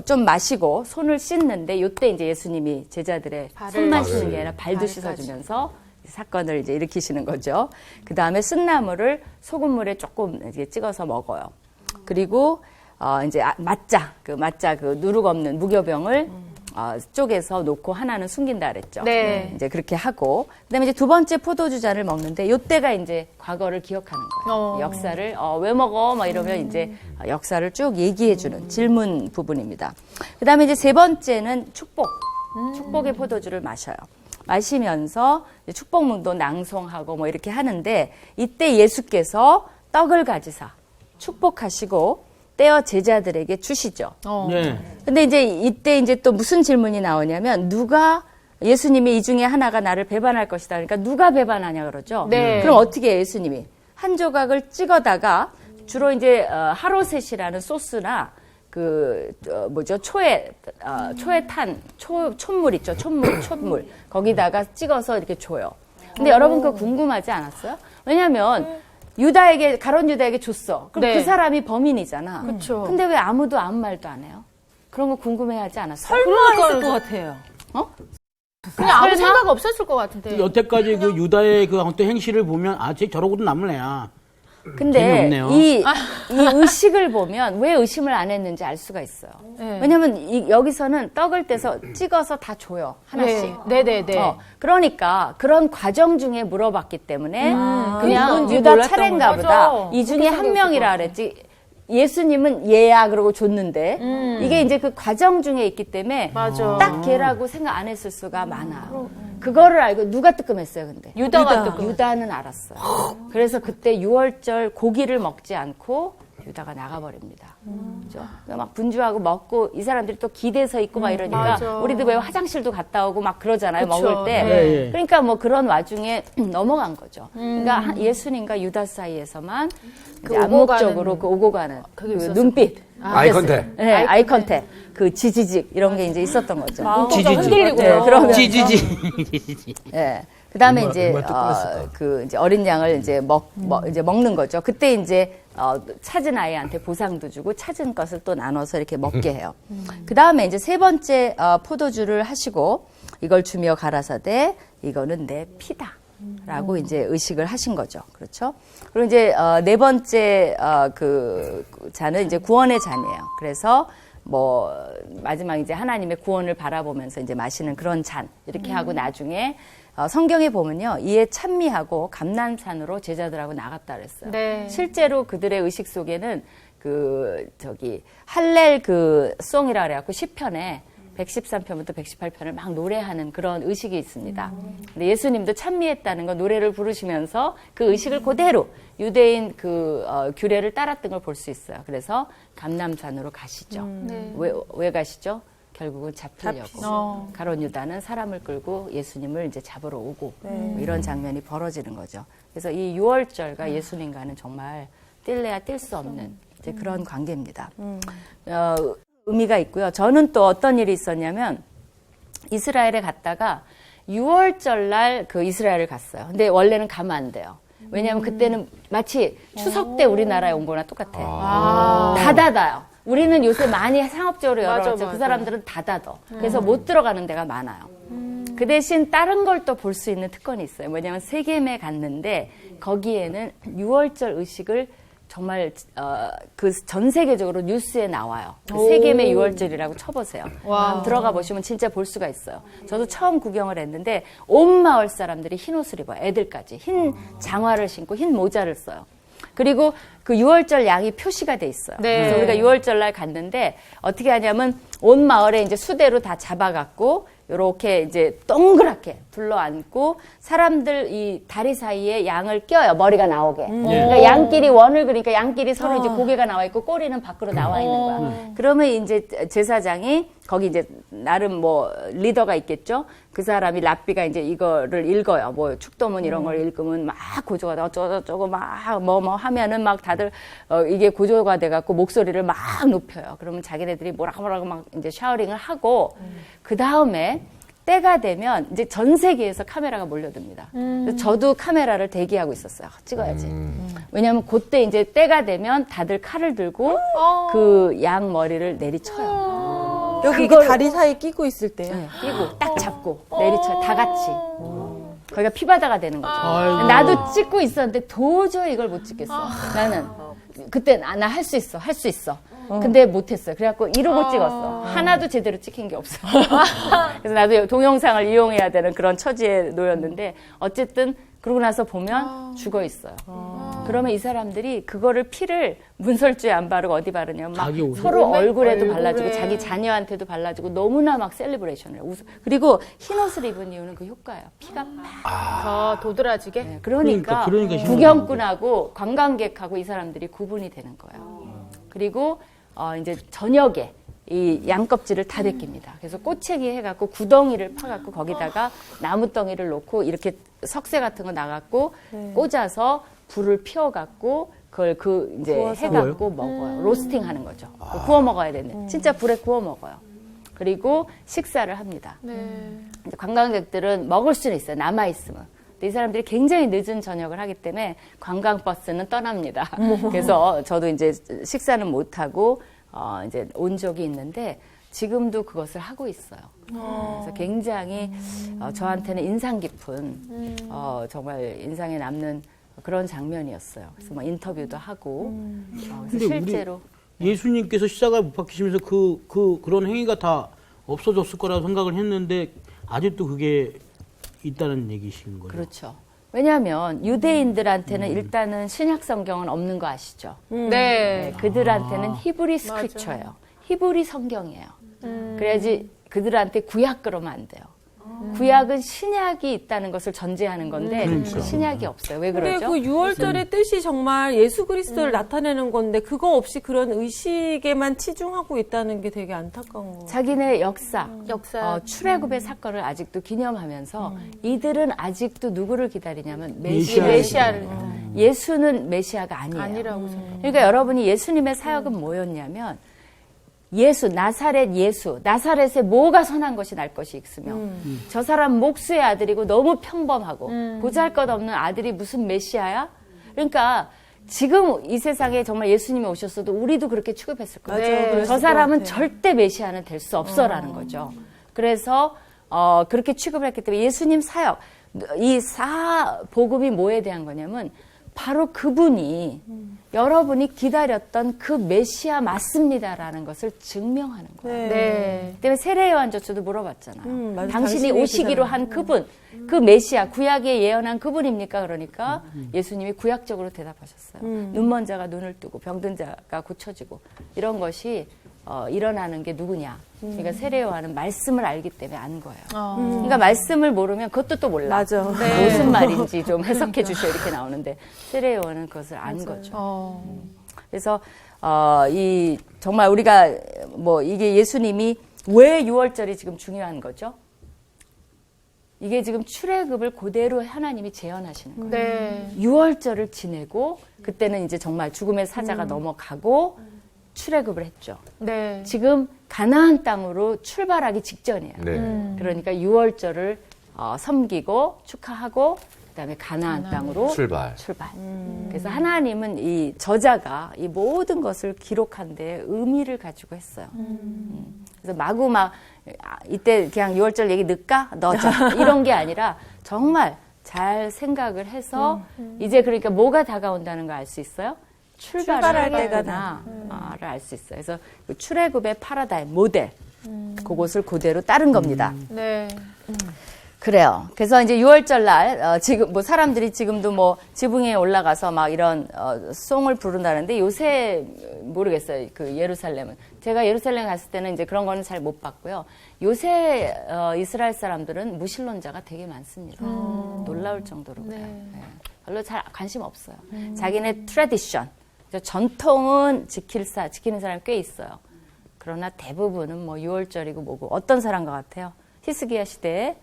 좀 마시고 손을 씻는데 이때 이제 예수님이 제자들의 손만 씻는 게 아니라 발도 씻어주면서 사건을 이제 일으키시는 거죠. 그 다음에 쓴나물을 소금물에 조금 이제 찍어서 먹어요. 그리고 이제 맞자 그 누룩 없는 무교병을 쪼개서 놓고 하나는 숨긴다 그랬죠. 네. 이제 그렇게 하고 그다음에 이제 두 번째 포도주 잔을 먹는데 요때가 이제 과거를 기억하는 거예요. 역사를 왜 먹어? 막 이러면 이제 역사를 쭉 얘기해 주는 질문 부분입니다. 그다음에 이제 세 번째는 축복의 포도주를 마셔요. 마시면서 축복문도 낭송하고 뭐 이렇게 하는데 이때 예수께서 떡을 가지사 축복하시고 떼어 제자들에게 주시죠. 네. 근데 이제 이때 이제 또 무슨 질문이 나오냐면 예수님이 이 중에 하나가 나를 배반할 것이다. 그러니까 누가 배반하냐 그러죠. 네. 그럼 어떻게 해요, 예수님이? 한 조각을 찍어다가 주로 이제 하로셋이라는 소스나 촛물 있죠. 촛물. 거기다가 찍어서 이렇게 줘요. 근데 여러분 그거 궁금하지 않았어요? 왜냐면 가론 유다에게 줬어. 그럼 네. 그 사람이 범인이잖아. 그쵸. 근데 왜 아무도 아무 말도 안 해요? 그런 거 궁금해하지 않았어요? 설마 했을 것 같아요. 그냥 아무 생각 없었을 것 같은데. 여태까지 그 유다의 그 어떤 행실을 보면 쟤 저러고도 남을 애야. 근데 재미없네요. 이 의식을 보면 왜 의심을 안 했는지 알 수가 있어요. 네. 왜냐면 여기서는 떡을 떼서 찍어서 다 줘요. 하나씩. 네네네. 그러니까 그런 과정 중에 물어봤기 때문에 그냥 누군지 유다 몰랐던 차례인가 거죠. 보다. 맞아. 이 중에 한 명이라 그랬지. 예수님은 얘야 그러고 줬는데 이게 이제 그 과정 중에 있기 때문에 맞아. 딱 걔라고 생각 안 했을 수가 많아요. 그거를 알고 누가 뜨끔했어요, 근데? 유다가 유다는 알았어요. 그래서 그때 6월절 고기를 먹지 않고 유다가 나가버립니다. 그죠? 막 분주하고 먹고 이 사람들이 또 기대서 있고 막 이러니까 맞아. 우리도 왜 화장실도 갔다 오고 막 그러잖아요, 그쵸. 먹을 때. 네. 그러니까 뭐 그런 와중에 넘어간 거죠. 그러니까 예수님과 유다 사이에서만 이제 암묵적으로 그 오고 가는 그 눈빛. 아이 컨택. 네, 아이 컨택. 그 지지직 이런 게 이제 있었던 거죠. 지지직. 흔들리고. 네, 그러면 지지지. 예. 그다음에 얼마- 이제 얼마나 뜨끔했을까? 그 이제 어린 양을 이제 이제 먹는 거죠. 그때 이제 찾은 아이한테 보상도 주고 찾은 것을 또 나눠서 이렇게 먹게 해요. 그다음에 이제 세 번째 포도주를 하시고 이걸 주며 가라사대 이거는 내 피다라고 이제 의식을 하신 거죠. 그렇죠? 그리고 이제 네 번째 그 잔은 이제 구원의 잔이에요. 그래서 뭐 마지막 이제 하나님의 구원을 바라보면서 이제 마시는 그런 잔 이렇게 하고 나중에 성경에 보면요 이에 찬미하고 감람산으로 제자들하고 나갔다 그랬어요. 네. 실제로 그들의 의식 속에는 할렐 송이라 그래갖고 시편에 113편부터 118편을 막 노래하는 그런 의식이 있습니다. 근데 예수님도 찬미했다는 건 노래를 부르시면서 그 의식을 그대로 유대인 규례를 따랐던 걸 볼 수 있어요. 그래서 감람산으로 가시죠. 왜 가시죠? 결국은 잡히려고. 가론 유다는 사람을 끌고 예수님을 이제 잡으러 오고 뭐 이런 장면이 벌어지는 거죠. 그래서 이 6월절과 예수님과는 정말 뛸래야 뛸 수 없는 이제 그런 관계입니다. 의미가 있고요. 저는 또 어떤 일이 있었냐면 이스라엘에 갔다가 6월절 날 그 이스라엘을 갔어요. 근데 원래는 가면 안 돼요. 왜냐하면 그때는 마치 추석 때 우리나라에 온 거나 똑같아. 다 닫아요. 우리는 요새 많이 상업적으로 열어놨죠. 그 사람들은 다 닫아. 그래서 못 들어가는 데가 많아요. 그 대신 다른 걸 또 볼 수 있는 특권이 있어요. 뭐냐면 세겜에 갔는데 거기에는 6월절 의식을 정말 그 전 세계적으로 뉴스에 나와요. 세겜의 6월절이라고 쳐보세요. 그럼 들어가 보시면 진짜 볼 수가 있어요. 저도 처음 구경을 했는데 온 마을 사람들이 흰 옷을 입어요. 애들까지 흰 장화를 신고 흰 모자를 써요. 그리고 그 6월절 양이 표시가 돼 있어요. 네. 그래서 우리가 6월절 날 갔는데 어떻게 하냐면 온 마을에 이제 수대로 다 잡아갖고 요렇게 이제 동그랗게 둘러앉고 사람들 이 다리 사이에 양을 껴요. 머리가 나오게. 그러니까 양끼리 원을 그리니까 양끼리 서로 이제 고개가 나와 있고 꼬리는 밖으로 나와 있는 거야. 그러면 이제 제사장이 거기 이제 나름 뭐 리더가 있겠죠. 그 사람이 랍비가 이제 이거를 읽어요. 뭐 축도문 이런 걸 읽으면 막 고조가 어쩌고저쩌고 막 뭐 하면은 막 다들 이게 고조가 돼갖고 목소리를 막 높여요. 그러면 자기네들이 뭐라고 막 이제 샤워링을 하고 그 다음에 때가 되면 이제 전 세계에서 카메라가 몰려듭니다. 그래서 저도 카메라를 대기하고 있었어요. 찍어야지. 왜냐하면 그때 이제 때가 되면 다들 칼을 들고 그 양 머리를 내리쳐요. 여기 이렇게 다리 사이에 끼고 있을 때. 네, 끼고 딱 잡고 내리쳐요. 다 같이. 거기가 피바다가 되는 거죠. 아이고. 나도 찍고 있었는데 도저히 이걸 못 찍겠어. 나는 그때 나 할 수 있어. 할 수 있어. 근데 못했어요. 그래갖고 이러고 찍었어. 하나도 제대로 찍힌 게 없어. 그래서 나도 동영상을 이용해야 되는 그런 처지에 놓였는데 어쨌든 그러고 나서 보면 죽어 있어요. 그러면 이 사람들이 그거를 피를 문설주에 안 바르고 어디 바르냐면 막 자기 옷에? 서로 얼굴에도 얼굴에. 발라주고 자기 자녀한테도 발라주고 너무나 막 셀리브레이션을 해요. 그리고 흰 옷을 입은 이유는 그 효과예요. 피가 막. 더 도드라지게. 네, 그러니까 그러니까 구경꾼하고 관광객하고 이 사람들이 구분이 되는 거예요. 그리고 이제 저녁에 이 양껍질을 다 벗깁니다. 그래서 꼬챙이 해갖고 구덩이를 파갖고 거기다가 나무덩이를 놓고 이렇게 석쇠 같은 거 나갖고 꽂아서 불을 피워갖고 그걸 이제 해갖고 먹어요. 로스팅 하는 거죠. 구워 먹어야 되는데 진짜 불에 구워 먹어요. 그리고 식사를 합니다. 이제 관광객들은 먹을 수는 있어요. 남아있으면. 근데 이 사람들이 굉장히 늦은 저녁을 하기 때문에 관광버스는 떠납니다. 그래서 저도 이제 식사는 못하고 이제 온 적이 있는데 지금도 그것을 하고 있어요. 그래서 굉장히 저한테는 인상 깊은 정말 인상에 남는 그런 장면이었어요. 그래서 뭐 인터뷰도 하고 그래서 근데 실제로 예수님께서 십자가에 못 박히시면서 그런 행위가 다 없어졌을 거라고 생각을 했는데 아직도 그게 있다는 얘기신 거예요. 그렇죠. 왜냐하면 유대인들한테는 일단은 신약 성경은 없는 거 아시죠? 네. 그들한테는 히브리 스크립처예요. 히브리 성경이에요. 그래야지 그들한테 구약 그러면 안 돼요. 구약은 신약이 있다는 것을 전제하는 건데 신약이 없어요. 왜 근데 그러죠? 그 6월절의 뜻이 정말 예수 그리스도를 나타내는 건데 그거 없이 그런 의식에만 치중하고 있다는 게 되게 안타까운 거예요. 자기네 역사, 역사. 출애굽의 사건을 아직도 기념하면서 이들은 아직도 누구를 기다리냐면 메시아를. 예수는 메시아가 아니에요. 아니라고 생각해요. 그러니까 여러분이 예수님의 사역은 뭐였냐면 나사렛 예수, 나사렛에 뭐가 선한 것이 날 것이 있으며 저 사람 목수의 아들이고 너무 평범하고 보잘것없는 아들이 무슨 메시아야? 그러니까 지금 이 세상에 정말 예수님이 오셨어도 우리도 그렇게 취급했을 거예요. 맞아요. 그랬을 저 사람은 것 같아요. 절대 메시아는 될 수 없어라는 거죠. 그래서 그렇게 취급을 했기 때문에 예수님 사역, 이 복음이 뭐에 대한 거냐면 바로 그분이 여러분이 기다렸던 그 메시아 맞습니다라는 것을 증명하는 거예요. 네. 때문에 세례 요한조차도 물어봤잖아요. 맞아. 당신이 당신이 오시기로 그 한 그분, 그 메시아, 구약에 예언한 그분입니까? 그러니까 예수님이 구약적으로 대답하셨어요. 눈먼 자가 눈을 뜨고 병든 자가 고쳐지고 이런 것이 일어나는 게 누구냐. 그러니까 세례 요한은 말씀을 알기 때문에 안 거예요. 그러니까 말씀을 모르면 그것도 또 몰라. 맞아. 무슨 말인지 좀 해석해 주셔 이렇게 나오는데 세례 요한은 그것을 안 거죠. 그래서 정말 우리가 이게 예수님이 왜 6월절이 지금 중요한 거죠? 이게 지금 출애굽을 그대로 하나님이 재현하시는 거예요. 네. 6월절을 지내고 그때는 이제 정말 죽음의 사자가 넘어가고 출애굽을 했죠. 네. 지금 가나안 땅으로 출발하기 직전이에요. 네. 그러니까 6월절을 섬기고 축하하고 그다음에 가나안 땅으로 출발. 그래서 하나님은 이 저자가 이 모든 것을 기록한 데 의미를 가지고 했어요. 그래서 마구 이때 그냥 6월절 얘기 넣을까? 넣자. 이런 게 아니라 정말 잘 생각을 해서 이제 그러니까 뭐가 다가온다는 걸 알 수 있어요? 출발할 때가 나를 알 수 있어요. 그래서 그 출애굽의 파라다임 모델 그것을 그대로 따른 겁니다. 네. 그래요. 그래서 이제 6월절 날 지금 사람들이 지금도 지붕에 올라가서 막 이런 송을 부른다는데 요새 모르겠어요. 그 예루살렘은 제가 예루살렘 갔을 때는 이제 그런 거는 잘 못 봤고요. 요새 이스라엘 사람들은 무신론자가 되게 많습니다. 놀라울 정도로 그래요. 네. 별로 잘 관심 없어요. 자기네 트래디션 전통은 지키는 사람이 꽤 있어요. 그러나 대부분은 6월절이고 뭐고 어떤 사람 것 같아요? 히스기야 시대에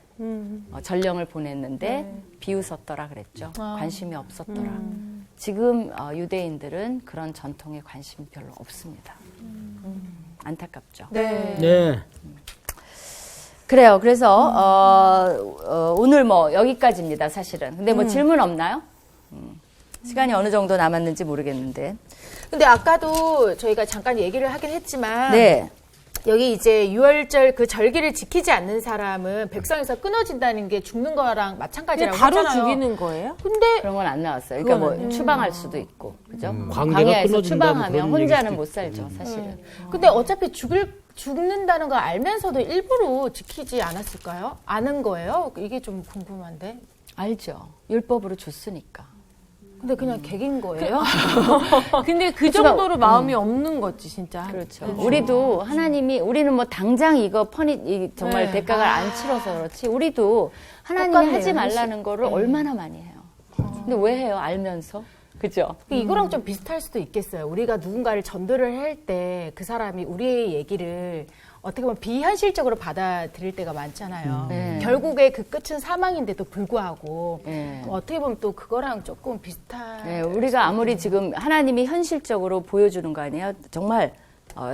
전령을 보냈는데 비웃었더라 그랬죠. 관심이 없었더라. 지금 유대인들은 그런 전통에 관심이 별로 없습니다. 안타깝죠. 네. 네. 그래요. 그래서 오늘 여기까지입니다. 사실은. 근데 질문 없나요? 시간이 어느 정도 남았는지 모르겠는데. 근데 아까도 저희가 잠깐 얘기를 하긴 했지만 네. 여기 이제 6월절 그 절기를 지키지 않는 사람은 백성에서 끊어진다는 게 죽는 거랑 마찬가지라고 바로 하잖아요. 죽이는 거예요? 근데 그런 건 안 나왔어요. 그러니까 추방할 수도 있고, 그죠? 관계가 광야에서 끊어진다는 추방하면 그런 혼자는 얘기일 못 수도 살죠, 사실은. 근데 어차피 죽는다는 거 알면서도 일부러 지키지 않았을까요? 아는 거예요? 이게 좀 궁금한데. 알죠. 율법으로 줬으니까. 근데 그냥 객인 거예요? 근데 그 정도로 마음이 없는 거지, 진짜. 그렇죠. 우리도 하나님이 우리는 뭐 당장 이거 정말 네. 대가를 안 치러서 그렇지. 우리도 하나님이 똑같네요, 하지 말라는 거를 얼마나 많이 해요. 근데 왜 해요? 알면서. 그죠? 이거랑 좀 비슷할 수도 있겠어요. 우리가 누군가를 전도를 할 때 그 사람이 우리의 얘기를 어떻게 보면 비현실적으로 받아들일 때가 많잖아요. 네. 결국에 그 끝은 사망인데도 불구하고 네. 어떻게 보면 또 그거랑 조금 비슷한. 네, 우리가 아무리 지금 하나님이 현실적으로 보여주는 거 아니에요? 정말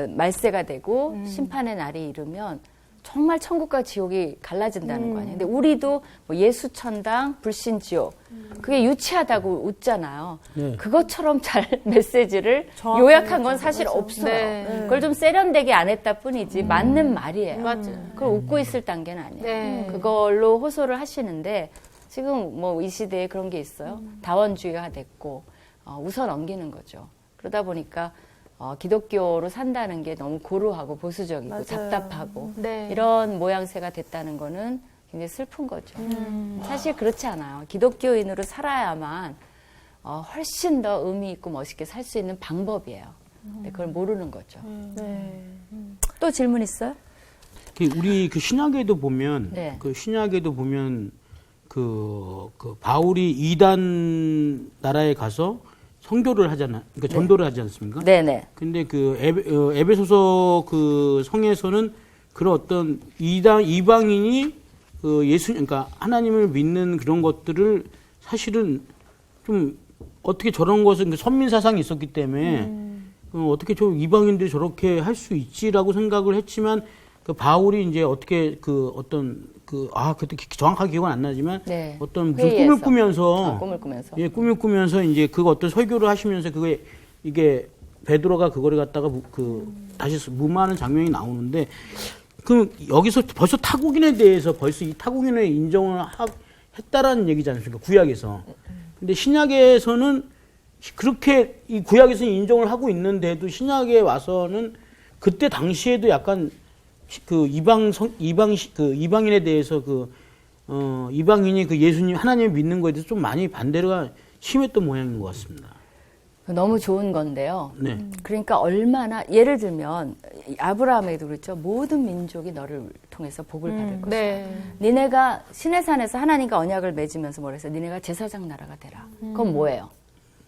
말세가 되고 심판의 날이 이르면 정말 천국과 지옥이 갈라진다는 거 아니에요? 근데 우리도 뭐 예수천당, 불신지옥 그게 유치하다고 웃잖아요. 네. 그것처럼 잘 메시지를 정확하게 요약한 건 사실 없어요. 네. 그걸 좀 세련되게 안 했다 뿐이지 맞는 말이에요. 맞아요. 그걸 웃고 있을 단계는 아니에요. 네. 그걸로 호소를 하시는데 지금 뭐 이 시대에 그런 게 있어요. 다원주의가 됐고 웃어 넘기는 거죠. 그러다 보니까 기독교로 산다는 게 너무 고루하고 보수적이고 맞아요. 답답하고 네. 이런 모양새가 됐다는 거는 굉장히 슬픈 거죠. 사실 그렇지 않아요. 기독교인으로 살아야만 훨씬 더 의미 있고 멋있게 살 수 있는 방법이에요. 근데 그걸 모르는 거죠. 네. 또 질문 있어요? 우리 그 신약에도 보면 네. 그 신약에도 보면 그 바울이 이단 나라에 가서 선교를 하잖아. 그러니까 전도를 하지 않습니까? 네네. 근데 그 에베소서 그 성에서는 그런 어떤 이방인이 그 그러니까 하나님을 믿는 그런 것들을 사실은 좀 어떻게 저런 것은 선민 사상이 있었기 때문에 어떻게 저 이방인들이 저렇게 할 수 있지라고 생각을 했지만 그 바울이 이제 어떻게 그 어떤 그때 정확하게 기억은 안 나지만 네. 어떤 무슨 회의에서. 꿈을 꾸면서 꿈을 꾸면서. 예, 꿈을 꾸면서 이제 그거 어떤 설교를 하시면서 그게 이게 베드로가 그거를 갖다가 다시 무마하는 장면이 나오는데 그 여기서 벌써 타국인에 대해서 벌써 이 타국인을 인정을 했다라는 얘기지 않습니까? 구약에서. 근데 신약에서는 그렇게 이 구약에서는 인정을 하고 있는데도 신약에 와서는 그때 당시에도 약간 그 이방인에 대해서 이방인이 그 예수님 하나님을 믿는 거에 대해서 좀 많이 반대가 심했던 모양인 것 같습니다. 너무 좋은 건데요. 네. 그러니까 얼마나 예를 들면 아브라함에도 그렇죠. 모든 민족이 너를 통해서 복을 받을 것이다. 네. 니네가 시내산에서 하나님과 언약을 맺으면서 뭐라 했어요? 니네가 제사장 나라가 되라. 그건 뭐예요?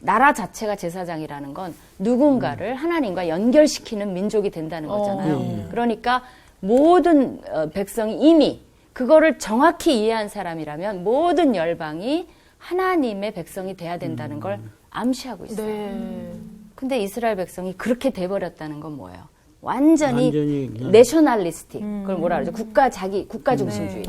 나라 자체가 제사장이라는 건 누군가를 하나님과 연결시키는 민족이 된다는 거잖아요. 그러니까 모든 백성이 이미 그거를 정확히 이해한 사람이라면 모든 열방이 하나님의 백성이 돼야 된다는 걸 암시하고 있어요. 네. 근데 이스라엘 백성이 그렇게 돼버렸다는 건 뭐예요? 완전히 그냥- 내셔널리스틱. 그걸 뭐라 그러죠? 국가 중심주의.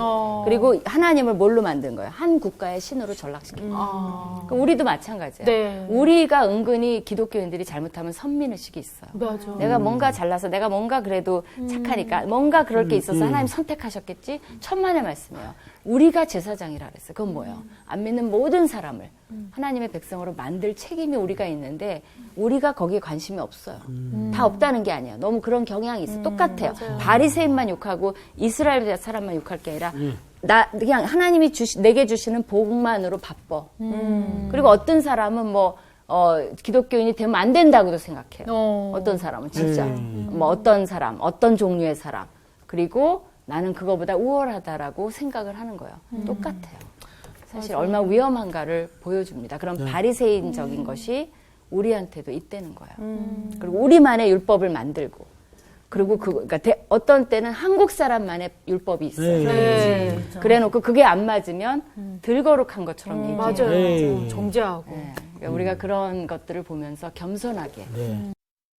그리고 하나님을 뭘로 만든 거예요? 한 국가의 신으로 전락시킨 거예요. 그럼 우리도 마찬가지예요. 네. 우리가 은근히 기독교인들이 잘못하면 선민의식이 있어요. 맞아. 내가 뭔가 잘나서 내가 뭔가 그래도 착하니까 뭔가 그럴 게 있어서 하나님 선택하셨겠지? 천만의 말씀이에요. 우리가 제사장이라 그랬어요. 그건 뭐예요? 안 믿는 모든 사람을 하나님의 백성으로 만들 책임이 우리가 있는데 우리가 거기에 관심이 없어요. 다 없다는 게 아니에요. 너무 그런 경향이 있어요. 똑같아요. 바리새인만 욕하고 이스라엘 사람만 욕할 게 아니라 나 그냥 하나님이 내게 주시는 복만으로 바빠. 그리고 어떤 사람은 기독교인이 되면 안 된다고도 생각해요. 어떤 사람은 진짜 어떤 사람, 어떤 종류의 사람. 그리고 나는 그거보다 우월하다라고 생각을 하는 거예요. 똑같아요. 사실 얼마나 위험한가를 보여줍니다. 그런 바리새인적인 것이 우리한테도 있다는 거예요. 그리고 우리만의 율법을 만들고 그리고 그러니까 어떤 때는 한국 사람만의 율법이 있어요. 네. 그래놓고 그게 안 맞으면 들거룩한 것처럼 얘기해요. 맞아요. 네. 정죄하고. 네. 그러니까 우리가 그런 것들을 보면서 겸손하게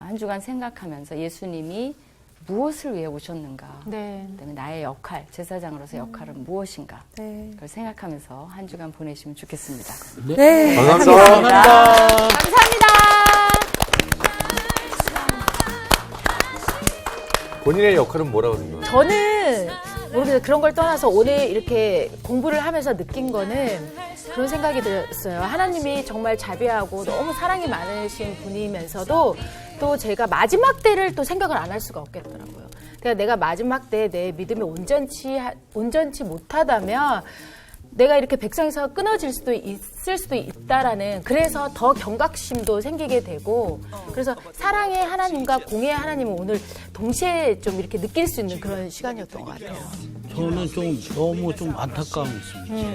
한 주간 생각하면서 예수님이 무엇을 위해 오셨는가? 네. 그다음에 나의 역할, 제사장으로서 역할은 무엇인가? 네. 그걸 생각하면서 한 주간 보내시면 좋겠습니다. 네. 감사합니다. 감사합니다. 본인의 역할은 뭐라고 생각해요? 저는 모르겠어요. 그런 걸 떠나서 오늘 이렇게 공부를 하면서 느낀 거는 그런 생각이 들었어요. 하나님이 정말 자비하고 너무 사랑이 많으신 분이면서도 또 제가 마지막 때를 또 생각을 안 할 수가 없겠더라고요. 그러니까 내가 마지막 때 내 믿음이 온전치 못하다면 내가 이렇게 백성에서 끊어질 수도 있을 수도 있다라는, 그래서 더 경각심도 생기게 되고, 그래서 사랑의 하나님과 공의의 하나님을 오늘 동시에 좀 이렇게 느낄 수 있는 그런 시간이었던 것 같아요. 저는 좀 너무 좀 안타까움이 있습니다.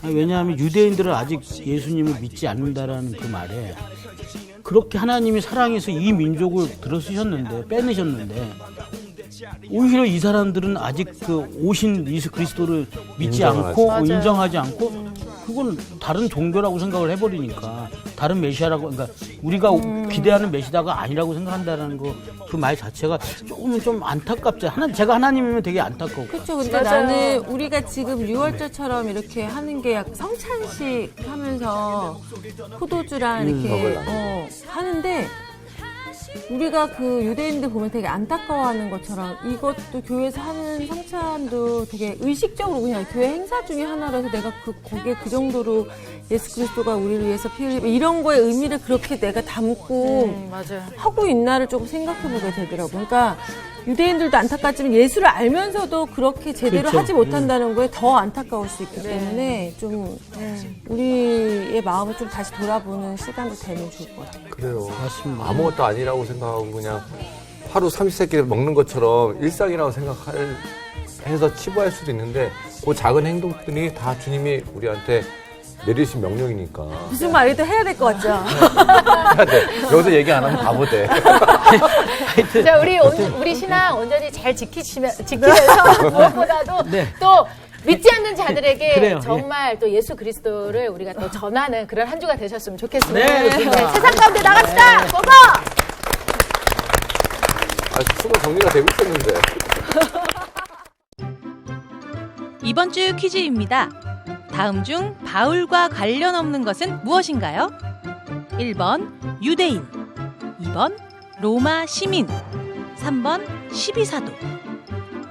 아니, 왜냐하면 유대인들은 아직 예수님을 믿지 않는다라는 그 말에 그렇게 하나님이 사랑해서 이 민족을 들어쓰셨는데, 빼내셨는데, 오히려 이 사람들은 아직 그 오신 예수 그리스도를 믿지 인정하지. 않고 맞아요. 인정하지 않고, 그건 다른 종교라고 생각을 해버리니까, 다른 메시아라고, 그러니까 우리가 기대하는 메시아가 아니라고 생각한다는 거, 그 말 자체가 조금은 좀 안타깝죠. 제가 하나님이면 되게 안타까워. 그렇죠. 근데 맞아요. 나는 우리가 지금 6월절처럼 이렇게 하는 게 약간 성찬식 하면서 포도주랑 이렇게 하는데, 우리가 그 유대인들 보면 되게 안타까워하는 것처럼 이것도 교회에서 하는 성찬도 되게 의식적으로 그냥 교회 행사 중에 하나라서 내가 거기에 그 정도로 예수 그리스도가 우리를 위해서 피 흘리고 이런 거에 의미를 그렇게 내가 담고 맞아요. 하고 있나를 조금 생각해보게 되더라고요. 그러니까 유대인들도 안타깝지만 예수를 알면서도 그렇게 제대로 그렇죠. 하지 못한다는 거에 더 안타까울 수 있기 때문에 좀 우리의 마음을 좀 다시 돌아보는 시간도 되면 좋을 것 같아요. 그래요. 맞습니다. 아무것도 아니라고 생각하고 그냥 하루 삼시세끼 먹는 것처럼 일상이라고 해서 치부할 수도 있는데 그 작은 행동들이 다 주님이 우리한테 내리신 명령이니까. 무슨 말이든 해야 될 것 같죠? 해야 돼. 여기서 얘기 안 하면 바보 돼. 자, 우리 신앙 온전히 잘 지키면서 무엇보다도 네. 또 믿지 않는 자들에게 그래요. 정말 또 예수 그리스도를 우리가 또 전하는 그런 한 주가 되셨으면 좋겠습니다. 네, 좋습니다. 세상 가운데 나갑시다. 고고! 수고 정리가 되고 있었는데. 이번 주 퀴즈입니다. 다음 중 바울과 관련 없는 것은 무엇인가요? 1번 유대인, 2번 로마 시민, 3번 12사도.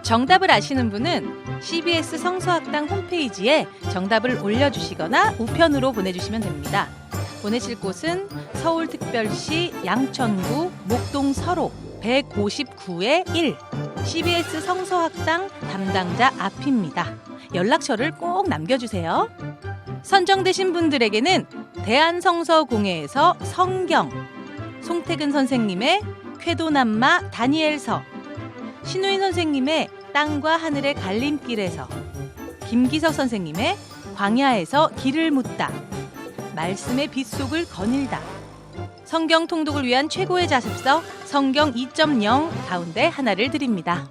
정답을 아시는 분은 CBS 성서학당 홈페이지에 정답을 올려주시거나 우편으로 보내주시면 됩니다. 보내실 곳은 서울특별시 양천구 목동서로 159-1 CBS 성서학당 담당자 앞입니다. 연락처를 꼭 남겨주세요. 선정되신 분들에게는 대한성서공회에서 성경, 송태근 선생님의 쾌도남마 다니엘서, 신우인 선생님의 땅과 하늘의 갈림길에서, 김기석 선생님의 광야에서 길을 묻다, 말씀의 빗속을 거닐다, 성경 통독을 위한 최고의 자습서 성경 2.0 가운데 하나를 드립니다.